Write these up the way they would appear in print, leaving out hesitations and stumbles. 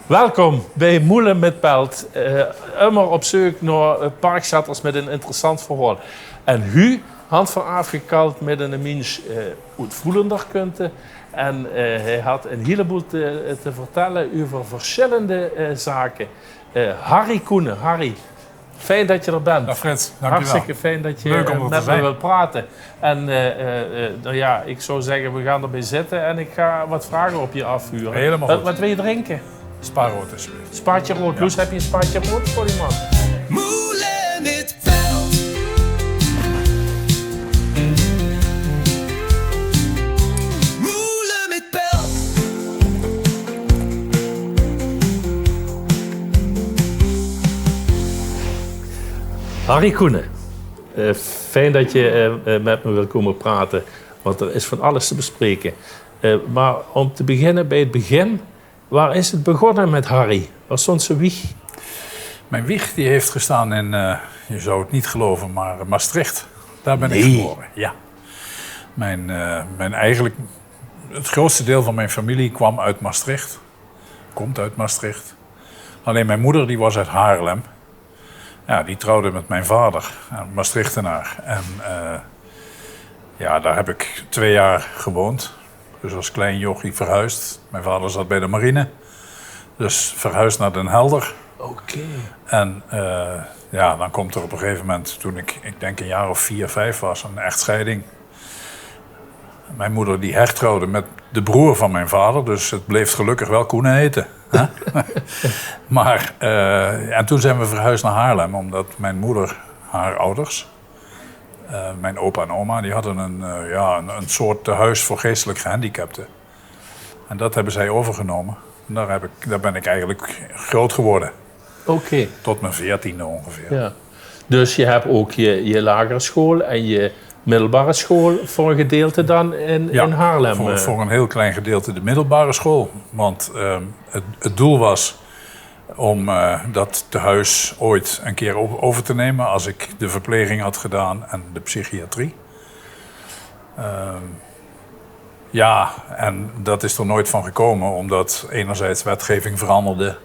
Welkom bij Moelen met Pelt. Immer op zoek naar parkzetters met een interessant verhaal. En Hu, hand van afgekald met een mens uitvoerender kunde. En hij had een heleboel te vertellen over verschillende zaken. Harry Koenen, Harry, fijn dat je er bent. Dag Frits, dankjewel. Hartstikke fijn dat je met me wilt praten. En nou ja, ik zou zeggen, we gaan erbij zitten en ik ga wat vragen op je afvuren. Helemaal goed. Wat wil je drinken? Spaarrood alsjeblieft. Spaatje rood. Loes, heb je een spaatje rood voor die man? Moelen met Pelt. Moelen met Pelt. Harry Koenen, fijn dat je met me wil komen praten, want er is van alles te bespreken. Maar om te beginnen bij het begin, waar is het begonnen met Harry? Waar stond zijn wieg? Mijn wieg die heeft gestaan in, je zou het niet geloven, maar Maastricht. Daar ben ik geboren, ja. Eigenlijk, het grootste deel van mijn familie kwam uit Maastricht. Komt uit Maastricht. Alleen mijn moeder die was uit Haarlem. Ja, die trouwde met mijn vader, een Maastrichtenaar. En ja, daar heb ik 2 jaar gewoond. Dus als klein jochie verhuisd. Mijn vader zat bij de marine. Dus verhuisd naar Den Helder. Oké. En ja, dan komt er op een gegeven moment, toen ik denk een jaar of 4, 5 was, een echtscheiding. Mijn moeder die hertrouwde met de broer van mijn vader. Dus het bleef gelukkig wel Koenen heten. Hè? Maar, en toen zijn we verhuisd naar Haarlem. Omdat mijn moeder, haar ouders, mijn opa en oma, die hadden een soort tehuis voor geestelijk gehandicapten. En dat hebben zij overgenomen. En daar ben ik eigenlijk groot geworden. Oké. Tot mijn 14e ongeveer. Ja. Dus je hebt ook je lagere school en je middelbare school voor een gedeelte dan in Haarlem. Voor een heel klein gedeelte de middelbare school. Want het doel was om dat tehuis ooit een keer over te nemen als ik de verpleging had gedaan en de psychiatrie. Ja, en dat is er nooit van gekomen, omdat enerzijds wetgeving veranderde.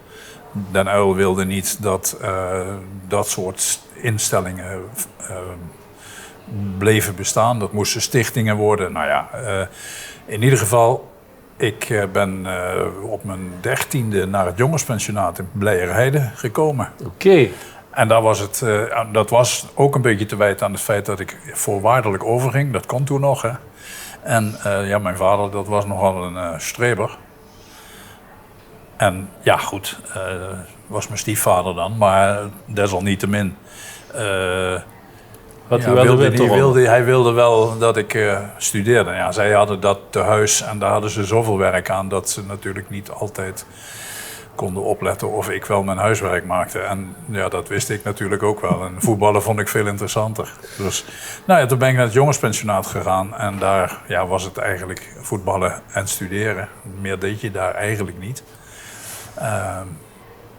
Den Uyl wilde niet dat dat soort instellingen bleven bestaan. Dat moesten stichtingen worden. Nou ja, in ieder geval, ik ben op mijn 13e naar het jongenspensionaat in Blijerheide gekomen. Oké. En daar was dat was ook een beetje te wijten aan het feit dat ik voorwaardelijk overging. Dat kon toen nog, hè. En ja, mijn vader, dat was nogal een streber. En ja, goed, was mijn stiefvader dan, maar desalniettemin. Hij wilde wel dat ik studeerde. Ja, zij hadden dat tehuis en daar hadden ze zoveel werk aan dat ze natuurlijk niet altijd konden opletten of ik wel mijn huiswerk maakte. En ja, dat wist ik natuurlijk ook wel. En voetballen vond ik veel interessanter. Dus nou ja, toen ben ik naar het jongenspensionaat gegaan en daar was het eigenlijk voetballen en studeren. Meer deed je daar eigenlijk niet.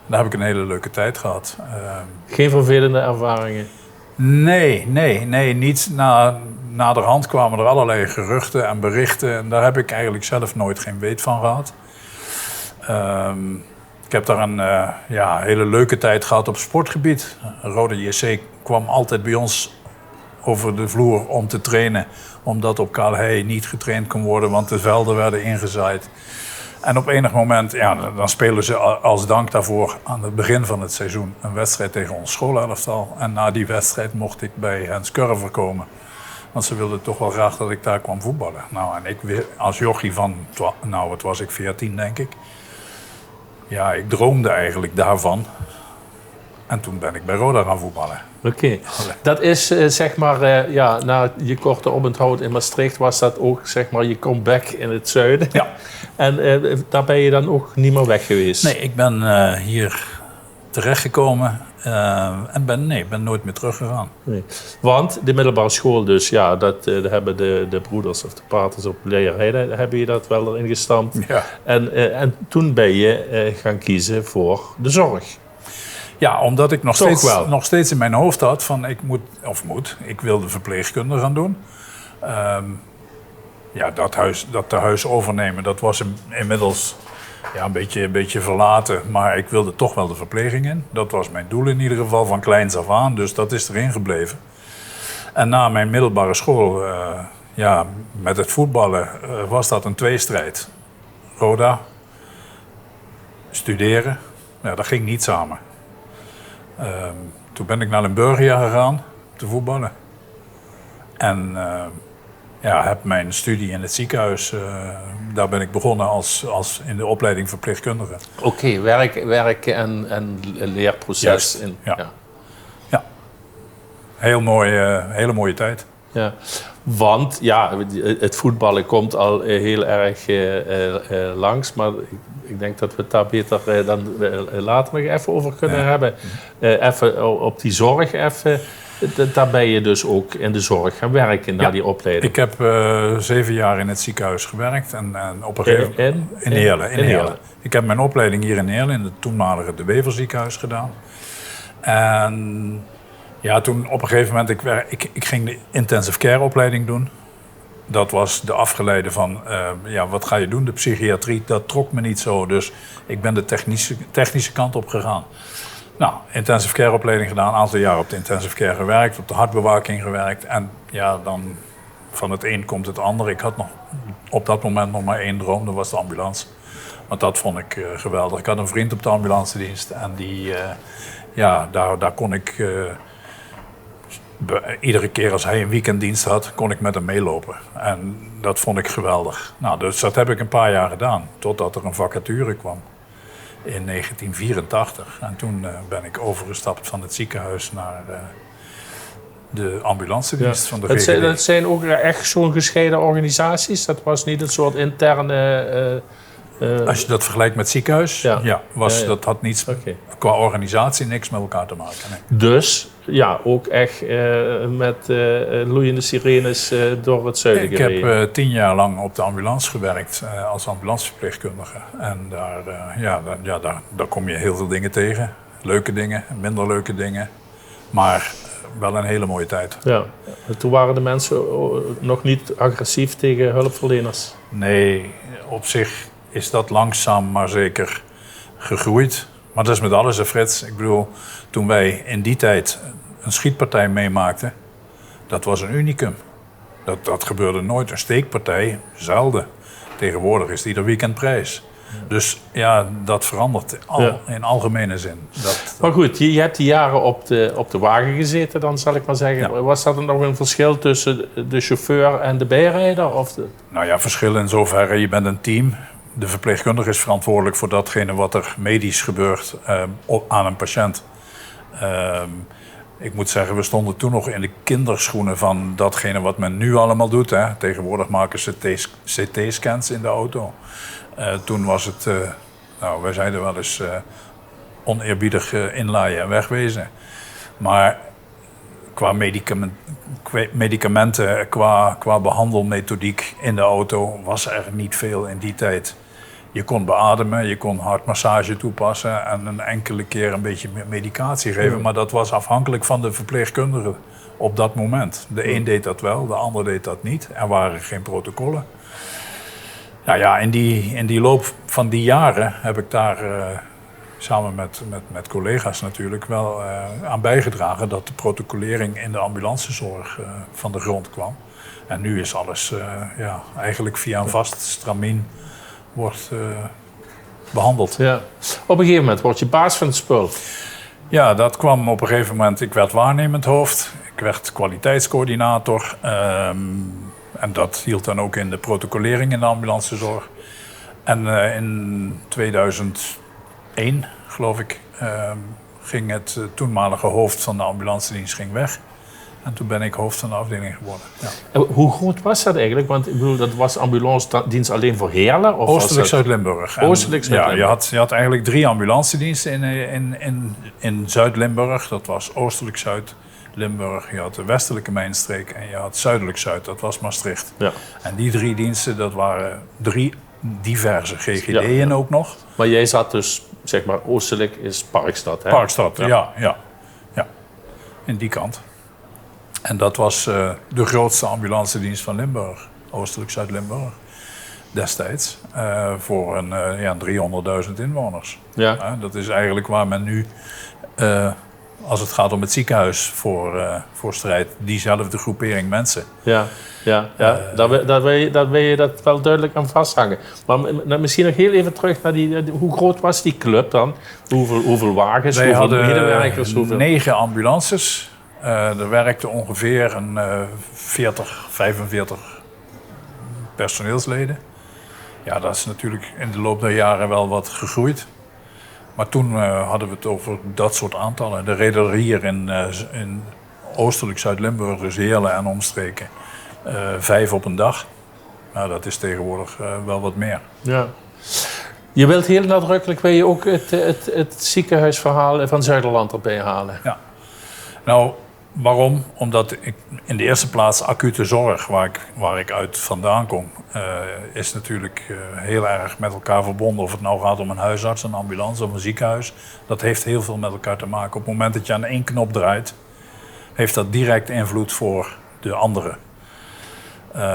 Daar heb ik een hele leuke tijd gehad. Geen vervelende ervaringen? Nee, niet. Naderhand kwamen er allerlei geruchten en berichten. En daar heb ik eigenlijk zelf nooit geen weet van gehad. Ik heb daar een hele leuke tijd gehad op sportgebied. Rode JC kwam altijd bij ons over de vloer om te trainen. Omdat op Kaalhei niet getraind kon worden, want de velden werden ingezaaid. En op enig moment, dan spelen ze als dank daarvoor aan het begin van het seizoen een wedstrijd tegen ons schoolelftal. En na die wedstrijd mocht ik bij Hens Curver komen. Want ze wilden toch wel graag dat ik daar kwam voetballen. Nou, en ik als jochie van, wat was ik, 14 denk ik. Ja, ik droomde eigenlijk daarvan. En toen ben ik bij Roda gaan voetballen. Oké. Dat is zeg maar, na je korte oponthoud in Maastricht was dat ook zeg maar je comeback in het zuiden. Ja. En daar ben je dan ook niet meer weg geweest? Nee, ik ben hier terechtgekomen en ben nooit meer teruggegaan. Nee. Want de middelbare school dus, ja, dat hebben de broeders of de paters op Blijerheide, hebben je dat wel erin gestampt. Ja. En toen ben je gaan kiezen voor de zorg. Ja, omdat ik nog steeds in mijn hoofd had van ik wil de verpleegkunde gaan doen. Dat tehuis overnemen, dat was inmiddels ja, een beetje verlaten. Maar ik wilde toch wel de verpleging in. Dat was mijn doel in ieder geval van kleins af aan. Dus dat is erin gebleven. En na mijn middelbare school, ja, met het voetballen, was dat een tweestrijd. Roda, studeren, ja, dat ging niet samen. Toen ben ik naar Limburgia gegaan te voetballen. En ja, heb mijn studie in het ziekenhuis, daar ben ik begonnen als in de opleiding verpleegkundige. Oké, werk en leerproces. Juist, In, ja. Ja, hele mooie tijd. Ja, want ja, het voetballen komt al heel erg langs, maar ik denk dat we het daar beter dan later nog even over kunnen hebben. Even op die zorg even. Daar ben je dus ook in de zorg gaan werken na die opleiding. Ik heb 7 jaar in het ziekenhuis gewerkt en op een gegeven moment in Heerlen. Ik heb mijn opleiding hier in Heerlen in het toenmalige De Wever ziekenhuis gedaan. En ja, toen op een gegeven moment, ik ging de intensive care opleiding doen. Dat was de afgeleide van, ja, wat ga je doen? De psychiatrie, dat trok me niet zo. Dus ik ben de technische kant op gegaan. Nou, intensive care opleiding gedaan, een aantal jaar op de intensive care gewerkt, op de hartbewaking gewerkt. En ja, dan van het een komt het ander. Ik had nog op dat moment nog maar 1 droom, dat was de ambulance. Want dat vond ik geweldig. Ik had een vriend op de ambulancedienst en die, ja, daar kon ik... Iedere keer als hij een weekenddienst had, kon ik met hem meelopen. En dat vond ik geweldig. Nou, dus dat heb ik een paar jaar gedaan, totdat er een vacature kwam. In 1984. En toen ben ik overgestapt van het ziekenhuis naar de ambulancedienst van de GGD. Dat zijn ook echt zo'n gescheiden organisaties? Dat was niet een soort interne... Als je dat vergelijkt met het ziekenhuis, dat had niets qua organisatie niks met elkaar te maken. Nee. Dus ja, ook echt met loeiende sirenes door het zuiden gereden. Ik heb 10 jaar lang op de ambulance gewerkt als ambulanceverpleegkundige. En daar kom je heel veel dingen tegen. Leuke dingen, minder leuke dingen. Maar wel een hele mooie tijd. Ja. Toen waren de mensen nog niet agressief tegen hulpverleners? Nee, op zich is dat langzaam maar zeker gegroeid. Maar dat is met alles, hè, Frits. Ik bedoel, toen wij in die tijd een schietpartij meemaakten, dat was een unicum. Dat gebeurde nooit. Een steekpartij, zelden. Tegenwoordig is het ieder weekend prijs. Dus ja, dat verandert in algemene zin. Maar goed, je hebt die jaren op de wagen gezeten, dan zal ik maar zeggen. Ja. Was dat dan nog een verschil tussen de chauffeur en de bijrijder? Nou ja, verschil in zoverre, je bent een team. De verpleegkundige is verantwoordelijk voor datgene wat er medisch gebeurt aan een patiënt. Ik moet zeggen, we stonden toen nog in de kinderschoenen van datgene wat men nu allemaal doet. Hè. Tegenwoordig maken ze CT-scans in de auto. Toen was het, wij zeiden wel eens, oneerbiedig inlaaien en wegwezen. Maar qua medicamenten, qua behandelmethodiek in de auto was er niet veel in die tijd. Je kon beademen, je kon hartmassage toepassen en een enkele keer een beetje medicatie geven. Ja. Maar dat was afhankelijk van de verpleegkundige op dat moment. De een deed dat wel, de ander deed dat niet. Er waren geen protocollen. Nou ja, in die loop van die jaren heb ik daar samen met collega's natuurlijk wel aan bijgedragen dat de protocolering in de ambulancezorg van de grond kwam. En nu is alles eigenlijk via een vast stramien wordt behandeld. Ja. Op een gegeven moment word je baas van het spul. Ja, dat kwam op een gegeven moment. Ik werd waarnemend hoofd, ik werd kwaliteitscoördinator. En dat hield dan ook in de protocolering in de ambulancezorg. En in 2001, geloof ik, ging het toenmalige hoofd van de ambulancedienst weg. En toen ben ik hoofd van de afdeling geworden. Ja. En hoe groot was dat eigenlijk? Want ik bedoel, dat was ambulancedienst alleen voor Heerlen? Oostelijk Zuid-Limburg. Oostelijk Zuid-Limburg. Je had eigenlijk 3 ambulancediensten in Zuid-Limburg. Dat was Oostelijk Zuid-Limburg. Je had de westelijke mijnstreek en je had Zuidelijk Zuid. Dat was Maastricht. Ja. En die 3 diensten, dat waren 3 diverse GGD'en ook nog. Maar jij zat dus, zeg maar, Oostelijk is Parkstad, hè? Parkstad, ja. In die kant. En dat was de grootste ambulancedienst van Limburg, Oostelijk Zuid-Limburg. destijds. Voor een 300.000 inwoners. Ja. Dat is eigenlijk waar men nu, als het gaat om het ziekenhuis, voor strijdt. Diezelfde groepering mensen. Ja. Daar wil je dat wel duidelijk aan vasthangen. Maar misschien nog heel even terug naar hoe groot was die club dan? Hoeveel wagens, Wij hoeveel hadden medewerkers? 9 ambulances. Er werkten ongeveer een 40, 45 personeelsleden. Ja, dat is natuurlijk in de loop der jaren wel wat gegroeid. Maar toen hadden we het over dat soort aantallen. Er reden er hier in oostelijk Zuid-Limburg, dus Heerlen en omstreken, 5 op een dag. Nou, dat is tegenwoordig wel wat meer. Ja. Je wilt heel nadrukkelijk ook het ziekenhuisverhaal van Zuiderland erbij halen. Ja. Nou, waarom? Omdat ik in de eerste plaats acute zorg, waar ik uit vandaan kom, is natuurlijk heel erg met elkaar verbonden. Of het nou gaat om een huisarts, een ambulance of een ziekenhuis. Dat heeft heel veel met elkaar te maken. Op het moment dat je aan één knop draait, heeft dat direct invloed voor de andere.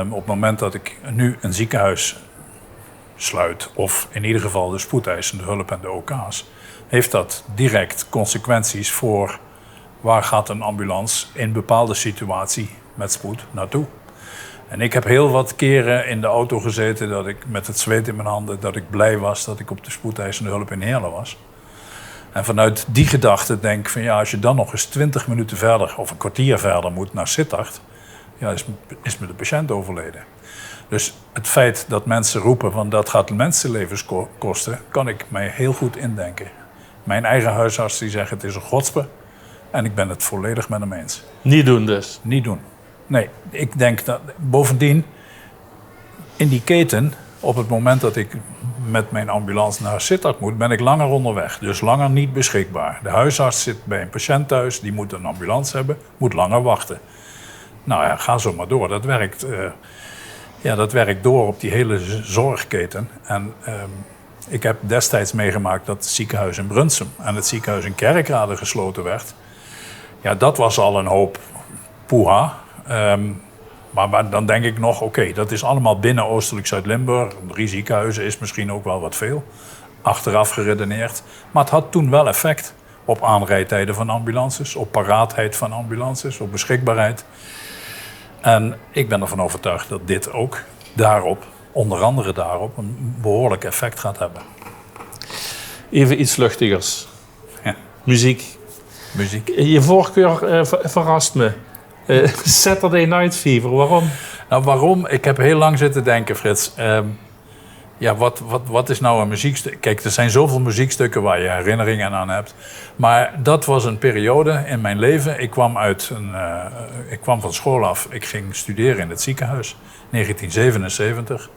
Op het moment dat ik nu een ziekenhuis sluit, of in ieder geval de spoedeisende hulp en de OK's, heeft dat direct consequenties voor waar gaat een ambulance in bepaalde situatie met spoed naartoe. En ik heb heel wat keren in de auto gezeten dat ik met het zweet in mijn handen, dat ik blij was dat ik op de spoedeisende hulp in Heerlen was. En vanuit die gedachte denk ik van ja, als je dan nog eens 20 minuten verder of een kwartier verder moet naar Sittard, ja, is me de patiënt overleden. Dus het feit dat mensen roepen van dat gaat mensenlevens kosten, kan ik mij heel goed indenken. Mijn eigen huisarts die zegt het is een godspe en ik ben het volledig met hem eens. Niet doen dus? Niet doen. Nee, ik denk dat bovendien in die keten, op het moment dat ik met mijn ambulance naar Sittard moet, ben ik langer onderweg. Dus langer niet beschikbaar. De huisarts zit bij een patiënt thuis, die moet een ambulance hebben, moet langer wachten. Nou ja, ga zo maar door. Dat werkt door op die hele zorgketen. En ik heb destijds meegemaakt dat het ziekenhuis in Brunsum en het ziekenhuis in Kerkrade gesloten werd. Ja, dat was al een hoop poeha. Maar dan denk ik nog, oké, dat is allemaal binnen Oostelijk Zuid-Limburg. 3 ziekenhuizen is misschien ook wel wat veel. Achteraf geredeneerd. Maar het had toen wel effect op aanrijdtijden van ambulances, op paraatheid van ambulances, op beschikbaarheid. En ik ben ervan overtuigd dat dit ook daarop, onder andere daarop, een behoorlijk effect gaat hebben. Even iets luchtigers. Ja. Muziek. Je voorkeur verrast me. Saturday Night Fever, waarom? Nou, waarom? Ik heb heel lang zitten denken, Frits. Wat is nou een muziekstuk? Kijk, er zijn zoveel muziekstukken waar je herinneringen aan hebt. Maar dat was een periode in mijn leven. Ik kwam van school af. Ik ging studeren in het ziekenhuis. 1977.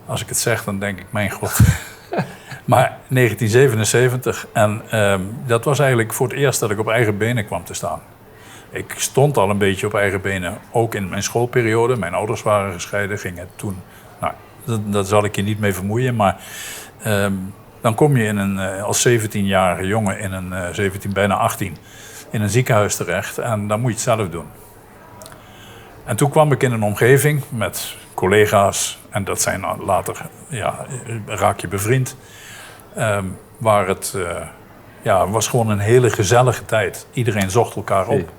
Als ik het zeg, dan denk ik, mijn god. Maar 1977. En dat was eigenlijk voor het eerst dat ik op eigen benen kwam te staan. Ik stond al een beetje op eigen benen, ook in mijn schoolperiode. Mijn ouders waren gescheiden, gingen toen... Nou, daar zal ik je niet mee vermoeien, maar dan kom je als 17-jarige jongen, 17, bijna 18, in een ziekenhuis terecht en dan moet je het zelf doen. En toen kwam ik in een omgeving met collega's, en dat zijn later, raak je bevriend, waar het was gewoon een hele gezellige tijd. Iedereen zocht elkaar op.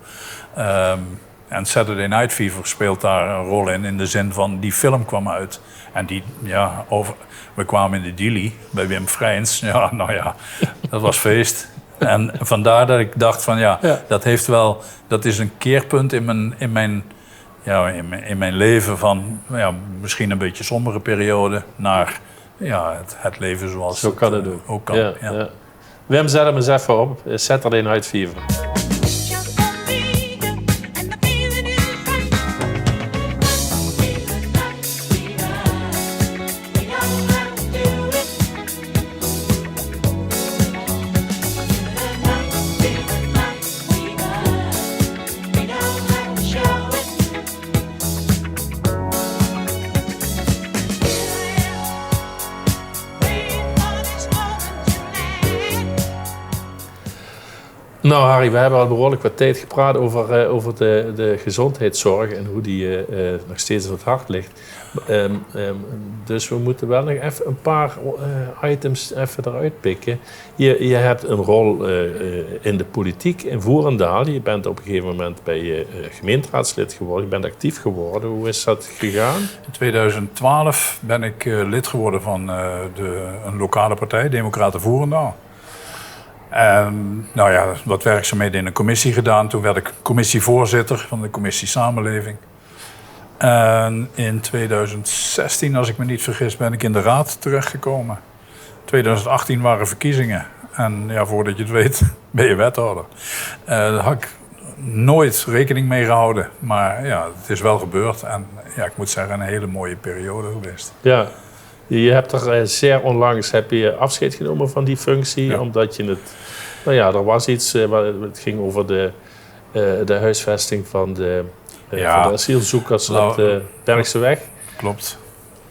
En Saturday Night Fever speelt daar een rol in de zin van die film kwam uit. En we kwamen in de Dili bij Wim Vrijns. Ja, nou ja, dat was feest. En vandaar dat ik dacht van dat is een keerpunt in mijn leven van misschien een beetje sombere periode naar het leven zoals zo kan het ook kan. Ja. Wim, zet hem eens even op. Saturday Night Fever. Nou Harry, we hebben al behoorlijk wat tijd gepraat over de gezondheidszorg en hoe die nog steeds op het hart ligt. Dus we moeten wel nog even een paar items even eruit pikken. Je hebt een rol in de politiek in Voerendaal. Je bent op een gegeven moment bij gemeenteraadslid geworden. Je bent actief geworden. Hoe is dat gegaan? In 2012 ben ik lid geworden van een lokale partij, Democraten Voerendaal. En nou ja, wat werkzaamheden in een commissie gedaan. Toen werd ik commissievoorzitter van de commissie Samenleving. En in 2016, als ik me niet vergis, ben ik in de raad terechtgekomen. 2018 waren verkiezingen. En ja, voordat je het weet, ben je wethouder. Daar had ik nooit rekening mee gehouden. Maar ja, het is wel gebeurd. En ja, ik moet zeggen, een hele mooie periode geweest. Ja, je hebt er zeer onlangs afscheid genomen van die functie. Ja. Omdat je het... Nou ja, er was iets, het ging over de huisvesting van de asielzoekers op de Bergseweg. Klopt.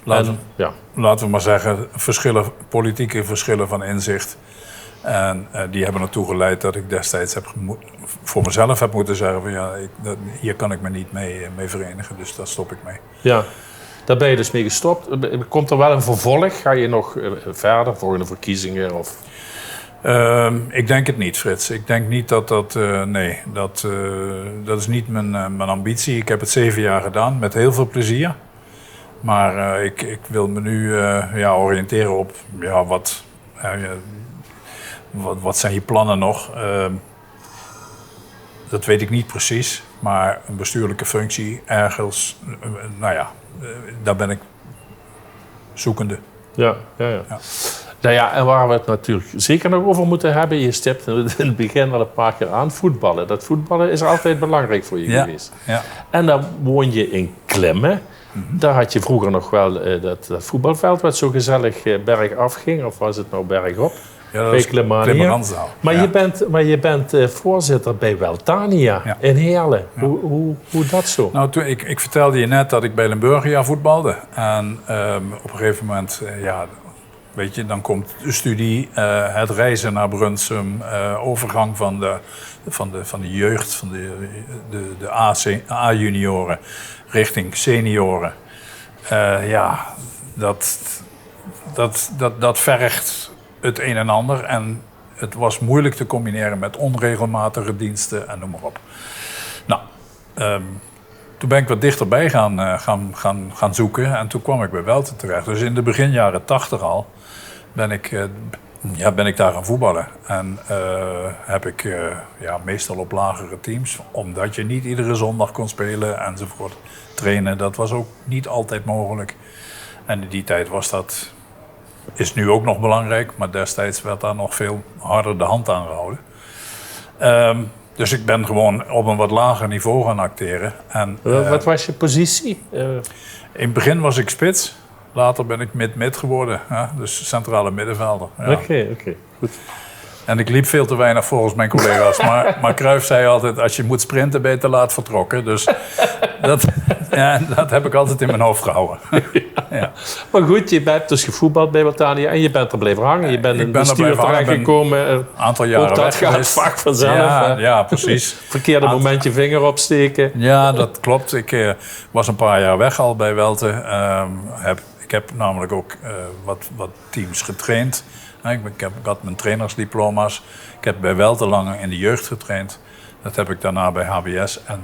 Laten we maar zeggen, politieke verschillen van inzicht. En die hebben ertoe geleid dat ik destijds voor mezelf heb moeten zeggen van hier kan ik me niet mee verenigen, dus daar stop ik mee. Ja, daar ben je dus mee gestopt. Komt er wel een vervolg? Ga je nog verder, volgende verkiezingen? Of... Ik denk het niet, Frits. Ik denk niet dat is niet mijn ambitie. Ik heb het 7 jaar gedaan, met heel veel plezier. Maar ik wil me nu oriënteren op wat zijn je plannen nog. Dat weet ik niet precies. Maar een bestuurlijke functie ergens, daar ben ik zoekende. Ja. Nou ja, en waar we het natuurlijk zeker nog over moeten hebben, je stipt in het begin al een paar keer aan, voetballen. Dat voetballen is altijd belangrijk voor je geweest. Ja. En dan woon je in Klemmen. Mm-hmm. Daar had je vroeger nog wel dat voetbalveld wat zo gezellig bergaf ging, of was het nou bergop? Ja, dat is Klemmeranzaal. Maar je bent voorzitter bij Weltania in Heerlen. Ja. Hoe dat zo? Nou, ik vertelde je net dat ik bij Limburgia voetbalde. En op een gegeven moment, weet je, dan komt de studie, het reizen naar Brunsum, overgang van de jeugd, van de A-junioren richting senioren. Dat vergt het een en ander. En het was moeilijk te combineren met onregelmatige diensten en noem maar op. Nou, toen ben ik wat dichterbij gaan zoeken en toen kwam ik bij Welte terecht. Dus in de begin jaren 80 al ben ik daar gaan voetballen. En heb ik meestal op lagere teams, omdat je niet iedere zondag kon spelen enzovoort. Trainen, dat was ook niet altijd mogelijk. En in die tijd is nu ook nog belangrijk, maar destijds werd daar nog veel harder de hand aan gehouden. Dus ik ben gewoon op een wat lager niveau gaan acteren. En, wat was je positie? In het begin was ik spits. Later ben ik mid-mid geworden. Dus centrale middenvelder. Ja. Oké, goed. En ik liep veel te weinig volgens mijn collega's. Maar Cruijff zei altijd, als je moet sprinten ben je te laat vertrokken. Dus dat heb ik altijd in mijn hoofd gehouden. Ja. Maar goed, je hebt dus gevoetbald bij Weltania en je bent er blijven hangen. Je bent in het bestuur terechtgekomen. Een aantal jaren dat gaat vaak vanzelf. Ja, precies. Verkeerde moment je vinger opsteken. Ja, dat klopt. Ik was een paar jaar weg al bij Welte. Ik heb namelijk ook wat teams getraind. Ik had mijn trainersdiploma's. Ik heb bij Welte lang in de jeugd getraind. Dat heb ik daarna bij HBS en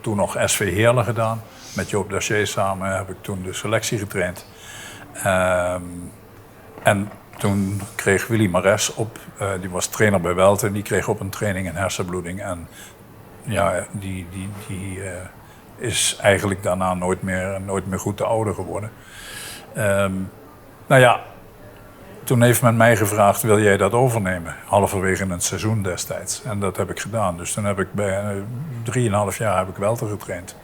toen nog SV Heerlen gedaan. Met Joop Dacier samen heb ik toen de selectie getraind. En toen kreeg Willy Mares die was trainer bij Welte. En die kreeg op een training een hersenbloeding. En ja, die is eigenlijk daarna nooit meer goed te ouder geworden. Toen heeft men mij gevraagd, wil jij dat overnemen? Halverwege een seizoen destijds. En dat heb ik gedaan. Dus toen heb ik bij 3,5 jaar heb ik Welte getraind.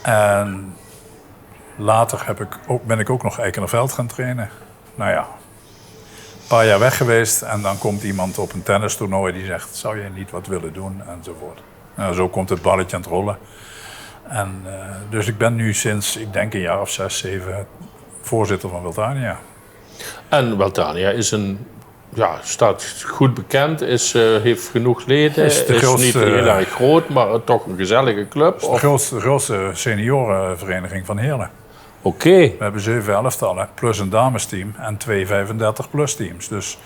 En later ben ik ook nog Eikenerveld gaan trainen. Nou ja, een paar jaar weg geweest. En dan komt iemand op een tennistoernooi die zegt, zou jij niet wat willen doen? Enzovoort. Nou, zo komt het balletje aan het rollen. En, dus ik ben nu sinds, ik denk een jaar of 6, 7, voorzitter van Weltania. En Weltania is een ja, staat goed bekend, heeft genoeg leden, Is de is grootste- niet heel erg groot, maar toch een gezellige club. De grootste seniorenvereniging van Heerlen. Oké, We hebben 7 elftallen, plus een damesteam en 2 35-plus teams. Dus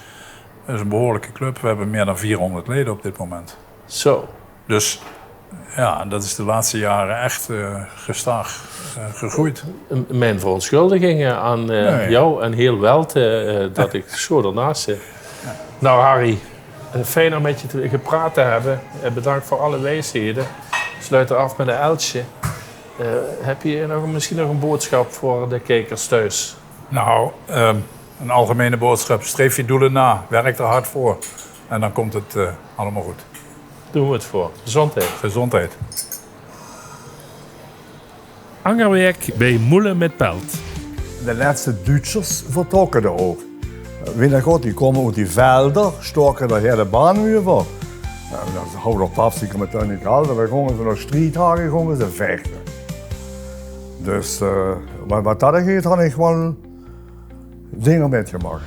dat is een behoorlijke club. We hebben meer dan 400 leden op dit moment. zo. Dus ja, dat is de laatste jaren echt gestaag gegroeid. Mijn verontschuldigingen aan Nee. jou en heel Welt dat ik zo ernaast zit. Nou Harry, fijn om met je gepraat te hebben. Bedankt voor alle wijsheden. Sluit af met een uiltje. Heb je misschien nog een boodschap voor de kijkers thuis? Nou, een algemene boodschap. Streef je doelen na. Werk er hard voor. En dan komt het allemaal goed. Doen we het voor. Gezondheid. Gezondheid. Angerwerk bij Moelen met Pelt. De laatste Duitsers vertrokken er ook. Weet je goed, die komen uit die velden, stoken de hele baan over. Dan houden op afzieken met hun niet al, dan gingen ze nog strijdhagen, gingen ze vechten. Dus wat dat geeft, had ik wel dingen metgemaakt.